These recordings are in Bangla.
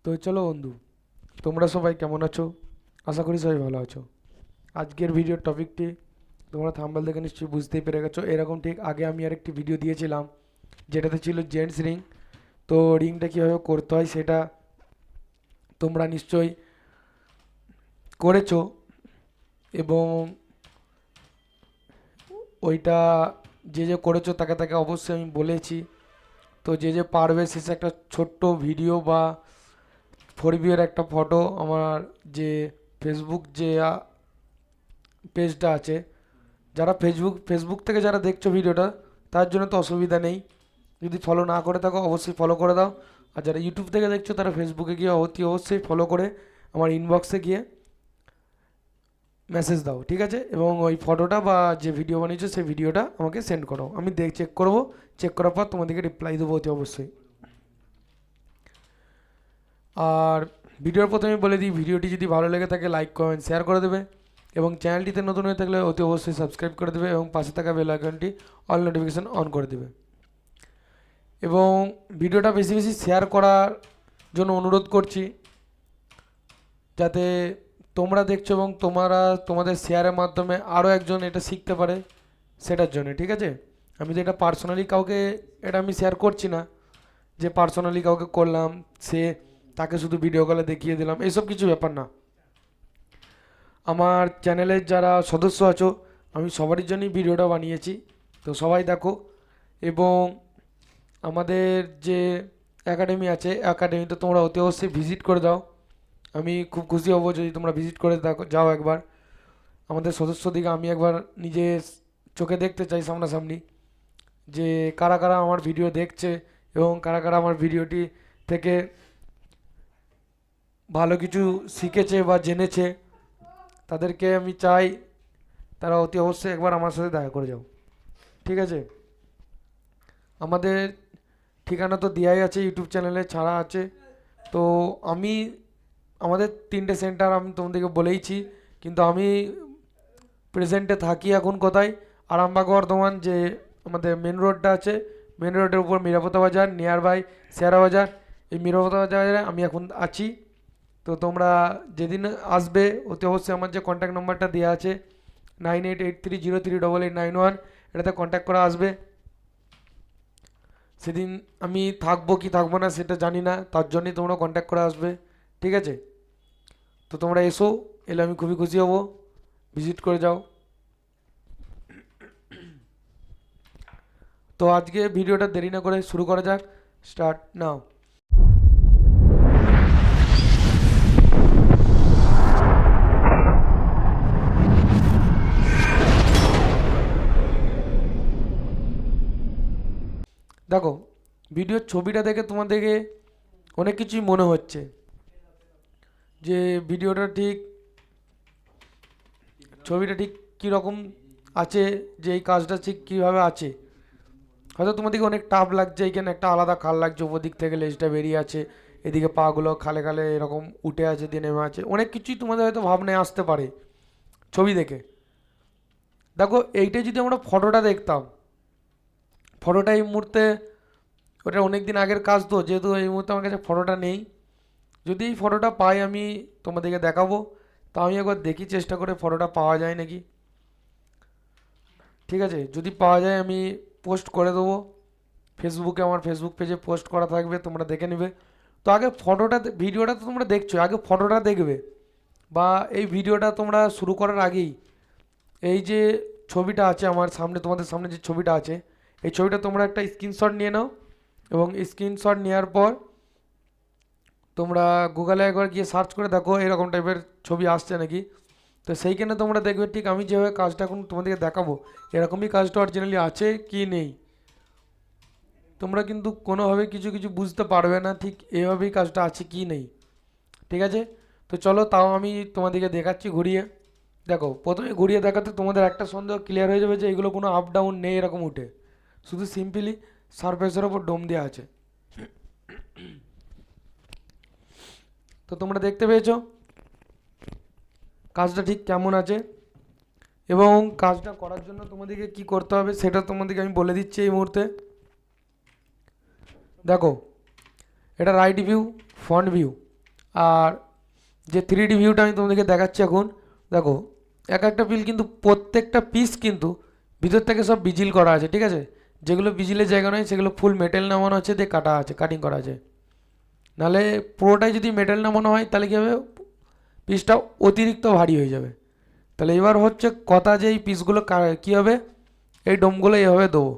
তো চলো বন্ধু, তোমরা সবাই কেমন আছো? আশা করি সবাই ভালো আছো। আজকের ভিডিওর টপিকটি তোমরা থাম্বনেল দেখে নিশ্চয়ই বুঝতেই পেরে গেছো। এরকম ঠিক আগে আমি আরেকটি ভিডিও দিয়েছিলাম যেটাতে ছিল জেন্টস রিং। তো রিংটা কীভাবে করতে হয় সেটা তোমরা নিশ্চয়ই করেছো, এবং ওইটা যে যে করেছো তাকে তাকে অবশ্যই আমি বলেছি। তো যে যে পারবে শেষে একটা ছোট্ট ভিডিও বা ফোর একটা ফটো আমার যে ফেসবুক যে পেজটা আছে, যারা ফেসবুক থেকে যারা দেখছো ভিডিওটা তার জন্য তো অসুবিধা নেই, যদি ফলো না করে থাকো অবশ্যই ফলো করে দাও। আর যারা ইউটিউব থেকে দেখছো তারা ফেসবুকে গিয়ে অতি অবশ্যই ফলো করে আমার ইনবক্সে গিয়ে মেসেজ দাও, ঠিক আছে? এবং ওই ফটোটা বা যে ভিডিও বানিয়েছো সেই ভিডিওটা আমাকে সেন্ড করো, আমি চেক করবো। চেক করার পর তোমাদেরকে রিপ্লাই দেবো অতি অবশ্যই। আর ভিডিওর প্রথমে বলে দিই, ভিডিওটি যদি ভালো লেগে থাকে লাইক কমেন্ট শেয়ার করে দেবে, এবং চ্যানেলটিতে নতুন হয়ে থাকলে অতি অবশ্যই সাবস্ক্রাইব করে দেবে, এবং পাশে থাকা বেল আইকনটি অল নোটিফিকেশান অন করে দেবে। এবং ভিডিওটা বেশি বেশি শেয়ার করার জন্য অনুরোধ করছি, যাতে তোমরা দেখছো এবং তোমাদের শেয়ারের মাধ্যমে আরও একজন এটা শিখতে পারে, সেটার জন্য, ঠিক আছে? আমি তো এটা পার্সোনালি কাউকে এটা আমি শেয়ার করছি না, যে পার্সোনালি কাউকে করলাম, সে তাকে শুধু ভিডিও কলে দেখিয়ে দিলাম, এইসব কিছু ব্যাপার না। আমার চ্যানেলের যারা সদস্য আছো আমি সবারই জন্যই ভিডিওটা বানিয়েছি, তো সবাই দেখো। এবং আমাদের যে একাডেমি আছে, একাডেমিতে তোমরা অতি অবশ্যই ভিজিট করে দাও, আমি খুব খুশি হব যদি তোমরা ভিজিট করে দেখো, যাও একবার। আমাদের সদস্যদিকে আমি একবার নিজে চোখে দেখতে চাই সামনাসামনি, যে কারা কারা আমার ভিডিও দেখছে এবং কারা কারা আমার ভিডিওটি থেকে ভালো কিছু শিখেছে বা জেনেছে। তাদেরকে আমি চাই তারা অতি অবশ্যই একবার আমার সাথে দেখা করে যাও, ঠিক আছে? আমাদের ঠিকানা তো দেওয়াই আছে, ইউটিউব চ্যানেলে ছাড়া আছে। তো আমি আমাদের 3টে সেন্টার আমি তোমাদেরকে বলেইছি, কিন্তু আমি প্রেজেন্টে থাকি এখন কোথায়? আরামবাগ বর্ধমান, যে আমাদের মেন রোডটা আছে, মেন রোডের উপর নিরাপত্তা বাজার নিয়ার বাই শেয়ারা বাজার, এই নিরাপত্তা বাজারে আমি এখন আছি। তো তোমরা যেদিন আসবে অতি অবশ্যই আমার যে কন্ট্যাক্ট নাম্বারটা দেওয়া আছে 9883038891, এটাতে কন্ট্যাক্ট করা আসবে। সেদিন আমি থাকবো কি থাকবো না সেটা জানি না, তার জন্যই তোমরা কন্ট্যাক্ট করে আসবে, ঠিক আছে? তো তোমরা এসো, এলে আমি খুবই খুশি হব, ভিজিট করে যাও। তো আজকে ভিডিওটা দেরি না করে শুরু করা যাক, স্টার্ট নাও। দেখো, ভিডিওর ছবিটা দেখে তোমাদেরকে অনেক কিছুই মনে হচ্ছে যে ভিডিওটা ঠিক, ছবিটা ঠিক কীরকম আছে, যে এই কাজটা ঠিক কীভাবে আছে। হয়তো তোমাদেরকে অনেক টাফ লাগছে, এইখানে একটা আলাদা খাল লাগছে, ওপর দিক থেকে লেজটা বেরিয়ে আছে, এদিকে পাগুলো খালে খালে এরকম উঠে আছে দিয়ে নেমে আছে, অনেক কিছুই তোমাদের হয়তো ভাবনায় আসতে পারে ছবি দেখে। দেখো, এইটা যদি আমরা ফটোটা দেখতাম, ফটোটা এই মুহূর্তে, ওটা অনেক দিন আগের কাজ, তো যেহেতু এই মুহূর্তে আমার কাছে ফটোটা নেই, যদি এই ফটোটা পাই আমি তোমাদেরকে দেখাবো। তা আমি একবার দেখি চেষ্টা করে ফটোটা পাওয়া যায় নাকি, ঠিক আছে? যদি পাওয়া যায় আমি পোস্ট করে দেবো ফেসবুকে, আমার ফেসবুক পেজে পোস্ট করা থাকবে, তোমরা দেখে নেবে। তো আগে ফটোটা, ভিডিওটা তো তোমরা দেখছো, আগে ফটোটা দেখবে, বা এই ভিডিওটা তোমরা শুরু করার আগেই এই যে ছবিটা আছে আমার সামনে, তোমাদের সামনে যে ছবিটা আছে, এই ছবিটা তোমরা একটা স্ক্রিনশট নিয়ে নাও, এবং স্ক্রিনশট নেওয়ার পর তোমরা গুগলে একবার গিয়ে সার্চ করে দেখো এরকম টাইপের ছবি আসছে নাকি। তো সেইখানে তোমরা দেখবে ঠিক আমি যেভাবে কাজটা এখন তোমাদেরকে দেখাবো এরকমই কাজটা অরিজিনালি আছে কি নেই। তোমরা কিন্তু কোনোভাবে কিছু কিছু বুঝতে পারবে না ঠিক এভাবেই কাজটা আছে কি নেই, ঠিক আছে? তো চলো, তাও আমি তোমাদেরকে দেখাচ্ছি ঘুরিয়ে। দেখো, প্রথমে ঘুরিয়ে দেখাতে তোমাদের একটা সন্দেহ ক্লিয়ার হয়ে যাবে যে এগুলো কোনো আপ ডাউন নেই এরকম উঠে, শুধু সিম্পলি সারফেসের ওপর ডোম দেওয়া আছে। তো তোমরা দেখতে পেয়েছো কাজটা ঠিক কেমন আছে, এবং কাজটা করার জন্য তোমাদেরকে কি করতে হবে সেটা তোমাদেরকে আমি বলে দিচ্ছি এই মুহূর্তে। দেখো, এটা রাইট ভিউ, ফ্রন্ট ভিউ, আর যে 3D ভিউটা আমি তোমাদেরকে দেখাচ্ছি এখন, দেখো এক একটা পিল কিন্তু প্রত্যেকটা পিস কিন্তু ভিতর থেকে সব বিজিল করা আছে, ঠিক আছে। যেগুলো বিজিলের জায়গা নয় সেগুলো ফুল মেটেল নামানো আছে, দিয়ে কাটা আছে, কাটিং করা আছে। নাহলে পুরোটাই যদি মেটেল নামানো হয় তাহলে কী হবে, পিসটা অতিরিক্ত ভারী হয়ে যাবে। তাহলে এবার হচ্ছে কথা যে এই পিসগুলো কী হবে, এই ডোমগুলো এভাবে দেবো।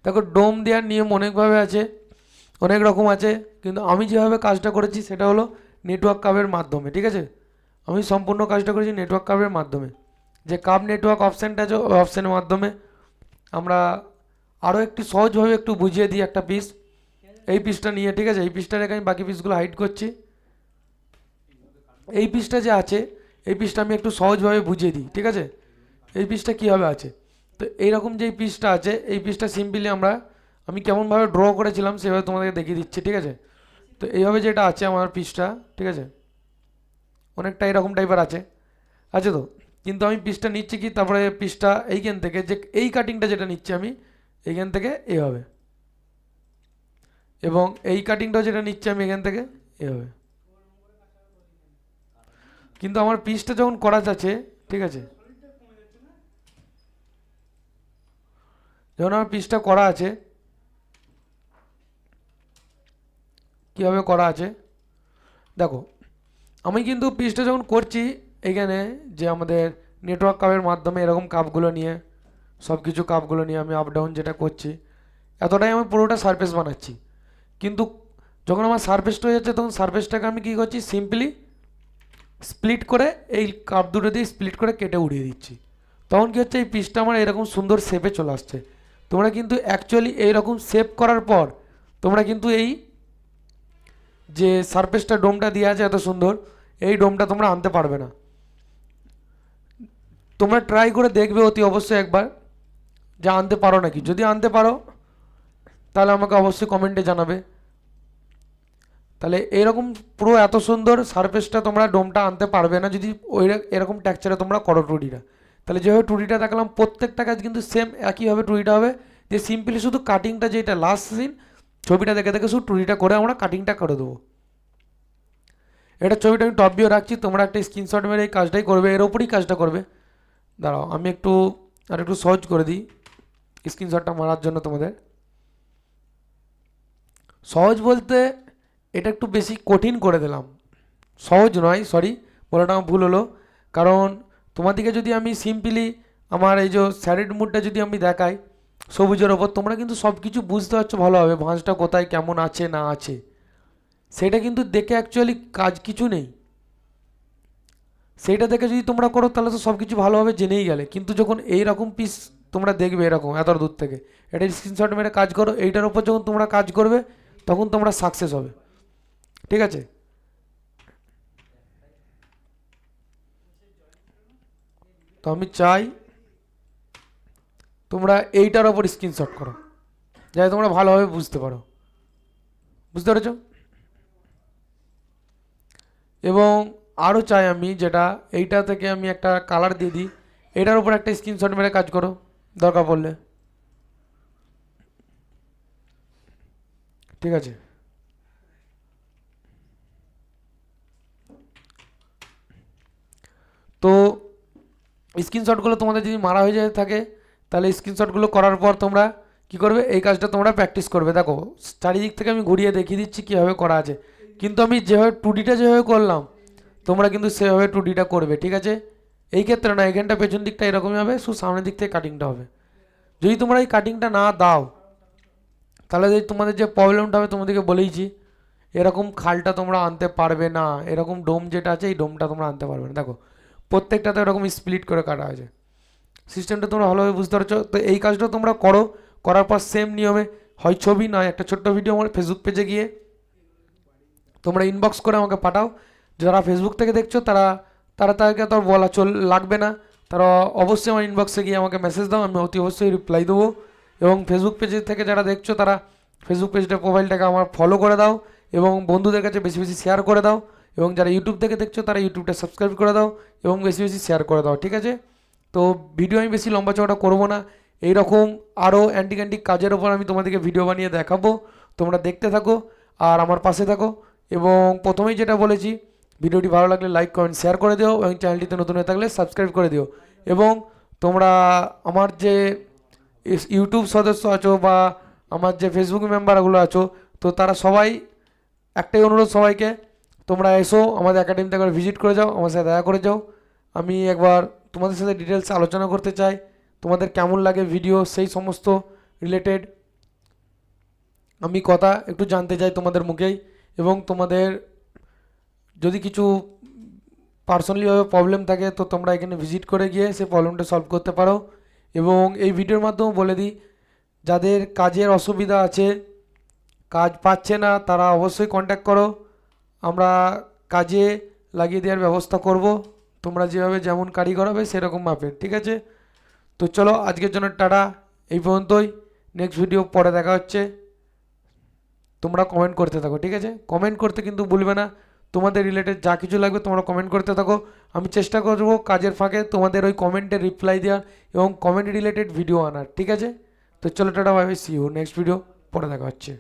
দেখো ডোম দেওয়ার নিয়ম অনেকভাবে আছে, অনেক রকম আছে, কিন্তু আমি যেভাবে কাজটা করেছি সেটা হলো নেটওয়ার্ক কাপের মাধ্যমে, ঠিক আছে। আমি সম্পূর্ণ কাজটা করেছি নেটওয়ার্ক কাপের মাধ্যমে। যে কাপ নেটওয়ার্ক অপশানটা আছে ওই অপশানের মাধ্যমে আমরা আরও একটু সহজভাবে একটু বুঝিয়ে দিই একটা পিস। এই পিসটা নিয়ে, ঠিক আছে, এই পিসটা রেখে আমি বাকি পিসগুলো হাইড করছি। এই পিসটা যে আছে এই পিসটা আমি একটু সহজভাবে বুঝিয়ে দিই, ঠিক আছে। এই পিসটা কীভাবে আছে, তো এইরকম যে পিসটা আছে এই পিসটা সিম্পলি আমি কেমনভাবে ড্র করেছিলাম সেভাবে তোমাদেরকে দেখিয়ে দিচ্ছি, ঠিক আছে। তো এইভাবে যেটা আছে আমার পিসটা, ঠিক আছে, অনেকটা এরকম টাইপের আছে, আছে তো। কিন্তু আমি পিসটা নিচ্ছি কি, তারপরে পিসটা এইখান থেকে যে এই কাটিংটা যেটা নিচ্ছি আমি এইখান থেকে এভাবে, এবং এই কাটিংটাও যেটা নিচ্ছি আমি এখান থেকে এভাবে। কিন্তু আমার পিসটা যখন করা যাচ্ছে, ঠিক আছে, যখন আমার পিসটা করা আছে, কীভাবে করা আছে দেখো, আমি কিন্তু পিসটা যখন করছি এখানে যে আমাদের নেটওয়ার্ক কাপের মাধ্যমে এরকম কাপগুলো নিয়ে, সব কিছু কাপগুলো নিয়ে আমি আপ ডাউন যেটা করছি, এতটাই আমি পুরোটা সারফেস বানাচ্ছি। কিন্তু যখন আমার সারফেসটা হয়ে যাচ্ছে তখন সারফেসটাকে আমি কী করছি, সিম্পলি স্প্লিট করে এই কাপ দুটো দিয়ে স্প্লিট করে কেটে উড়িয়ে দিচ্ছি। তখন কী হচ্ছে, এই পিসটা আমার এরকম সুন্দর শেপে চলে আসছে। তোমরা কিন্তু অ্যাকচুয়ালি এইরকম শেপ করার পর তোমরা কিন্তু এই যে সারফেসটা ডোমটা দেওয়া আছে এত সুন্দর, এই ডোমটা তোমরা আনতে পারবে না। তোমরা ট্রাই করে দেখবে অতি অবশ্যই একবার, যা আনতে পারো নাকি। যদি আনতে পারো তাহলে আমাকে অবশ্যই কমেন্টে জানাবে। তাহলে এরকম পুরো এত সুন্দর সারফেসটা তোমরা ডোমটা আনতে পারবে না যদি ওই এরকম টেক্সচারে তোমরা করো টুডিটা। তাহলে যেভাবে টুডিটা দেখালাম প্রত্যেকটা কাজ কিন্তু সেম একইভাবে টুডিটা হবে, যে সিম্পলি শুধু কাটিংটা যেটা লাস্ট সিন ছবিটা দেখে দেখে শুধু টুডিটা করে আমরা কাটিংটা করে দেবো। এটা ছবিটা আমি টপ ভিউ রাখছি, তোমরা একটা স্ক্রিনশট মেরে এই কাজটাই করবে, এর ওপরই কাজটা করবে। দাঁড়াও আমি একটু সহজ করে দিই স্ক্রিনশটটা মারার জন্য তোমাদের। সহজ বলতে এটা একটু বেশি কঠিন করে দিলাম, সহজ নয়, সরি বলাটা আমার ভুল হলো। কারণ তোমাদেরকে যদি আমি সিম্পলি আমার এই যে স্যারিড মুডটা যদি আমি দেখাই সবুজের ওপর, তোমরা কিন্তু সব কিছু বুঝতে পারছো ভালোভাবে, ভাঁজটা কোথায় কেমন আছে না আছে সেটা কিন্তু দেখে অ্যাকচুয়ালি কাজ কিছু নেই। সেইটা দেখে যদি তোমরা করো তাহলে তো সব কিছু ভালোভাবে জেনেই গেলে। কিন্তু যখন এই রকম পিস তোমরা দেখবে এরকম এত দূর থেকে, এটা স্ক্রিনশট মেরে কাজ করো, এইটার উপর যখন তোমরা কাজ করবে তখন তোমরা সাকসেস হবে, ঠিক আছে। তো আমি চাই তোমরা এইটার ওপর স্ক্রিনশট করো যাতে তোমরা ভালোভাবে বুঝতে পারো, বুঝতে পেরেছো। এবং আরও চাই আমি যেটা এইটা থেকে আমি একটা কালার দিয়ে দিই, এটার উপর একটা স্ক্রিনশট মেরে কাজ করো দরকার পড়লে, ঠিক আছে। তো স্ক্রিনশটগুলো তোমাদের যদি মারা হয়ে যায় থাকে তাহলে স্ক্রিনশটগুলো করার পর তোমরা কি করবে, এই কাজটা তোমরা প্র্যাকটিস করবে। দেখো চারিদিক থেকে আমি ঘুরিয়ে দেখিয়ে দিচ্ছি কীভাবে করা আছে, কিন্তু আমি যেভাবে টুডিটা যেভাবে করলাম তোমরা কিন্তু সেভাবে টুডিটা করবে, ঠিক আছে। এই ক্ষেত্রে না, এখানটা পেছন দিকটা এরকমই হবে, শুধু সামনের দিক থেকে কাটিংটা হবে। যদি তোমরা এই কাটিংটা না দাও তাহলে তোমাদের যে প্রবলেমটা হবে তোমাদেরকে বলেইছি, এরকম খালটা তোমরা আনতে পারবে না, এরকম ডোম যেটা আছে এই ডোমটা তোমরা আনতে পারবে না। দেখো প্রত্যেকটাতে এরকম স্প্লিট করে কাটা আছে, সিস্টেমটা তোমরা ভালোভাবে বুঝতে পারছো। তো এই কাজটা তোমরা করো, করার পর সেম নিয়মে হয় ছবি নয় একটা ছোট্ট ভিডিও আমার ফেসবুক পেজে গিয়ে তোমরা ইনবক্স করে আমাকে পাঠাও। যারা ফেসবুক থেকে দেখছো তারা তাদেরকে তো আর বলা লাগবে না, তারা অবশ্যই আমার ইনবক্সে গিয়ে আমাকে মেসেজ দাও, আমি অতি অবশ্যই রিপ্লাই দেবো। এবং ফেসবুক পেজ থেকে যারা দেখছো তারা ফেসবুক পেজটা প্রোফাইলটাকে আমার ফলো করে দাও এবং বন্ধুদের কাছে বেশি বেশি শেয়ার করে দাও। এবং যারা ইউটিউব থেকে দেখছো তারা ইউটিউবটা সাবস্ক্রাইব করে দাও এবং বেশি বেশি শেয়ার করে দাও, ঠিক আছে। তো ভিডিও আমি বেশি লম্বা চওড়া করবো না, এইরকম আরও অ্যান্টিক কাজের ওপর আমি তোমাদেরকে ভিডিও বানিয়ে দেখাবো। তোমরা দেখতে থাকো আর আমার পাশে থাকো, এবং প্রথমেই যেটা বলেছি, ভিডিওটি ভালো লাগলে লাইক কমেন্ট শেয়ার করে দিও এবং চ্যানেলটিতে নতুন হয়ে থাকলে সাবস্ক্রাইব করে দিও। এবং তোমরা আমার যে ইউটিউব সদস্য আছো বা আমার যে ফেসবুক মেম্বারগুলো আছো, তো তারা সবাই, একটাই অনুরোধ সবাইকে, তোমরা এসো আমাদের একাডেমিতে একবার ভিজিট করে যাও, আমার সাথে দেখা করে যাও। আমি একবার তোমাদের সাথে ডিটেলস আলোচনা করতে চাই, তোমাদের কেমন লাগে ভিডিও সেই সমস্ত রিলেটেড আমি কথা একটু জানতে চাই তোমাদের মুখেই। এবং তোমাদের যদি কিছু পার্সোনালিভাবে প্রবলেম থাকে তো তোমরা এখানে ভিজিট করে গিয়ে সেই প্রবলেমটা সলভ করতে পারো। এবং এই ভিডিওর মাধ্যমে বলে দিই, যাদের কাজের অসুবিধা আছে, কাজ পাচ্ছে না, তারা অবশ্যই কন্ট্যাক্ট করো, আমরা কাজে লাগিয়ে দেওয়ার ব্যবস্থা করব। তোমরা যেভাবে যেমন কারিগর হবে সেরকম মাপের, ঠিক আছে? তো চলো আজকের জন্য টাটা, এই পর্যন্তই। নেক্সট ভিডিও পরে দেখা হচ্ছে। তোমরা কমেন্ট করতে থাকো, ঠিক আছে? কমেন্ট করতে কিন্তু ভুলবে না, তোমাদের রিলেটেড যা কিছু লাগবে তোমরা কমেন্ট করতে থাকো। আমি চেষ্টা করবো কাজের ফাঁকে তোমাদের ওই কমেন্টের রিপ্লাই দেওয়ার এবং কমেন্ট রিলেটেড ভিডিও আনার, ঠিক আছে? তো চলো টাটা, bye bye, see you, next video পরে দেখা হচ্ছে।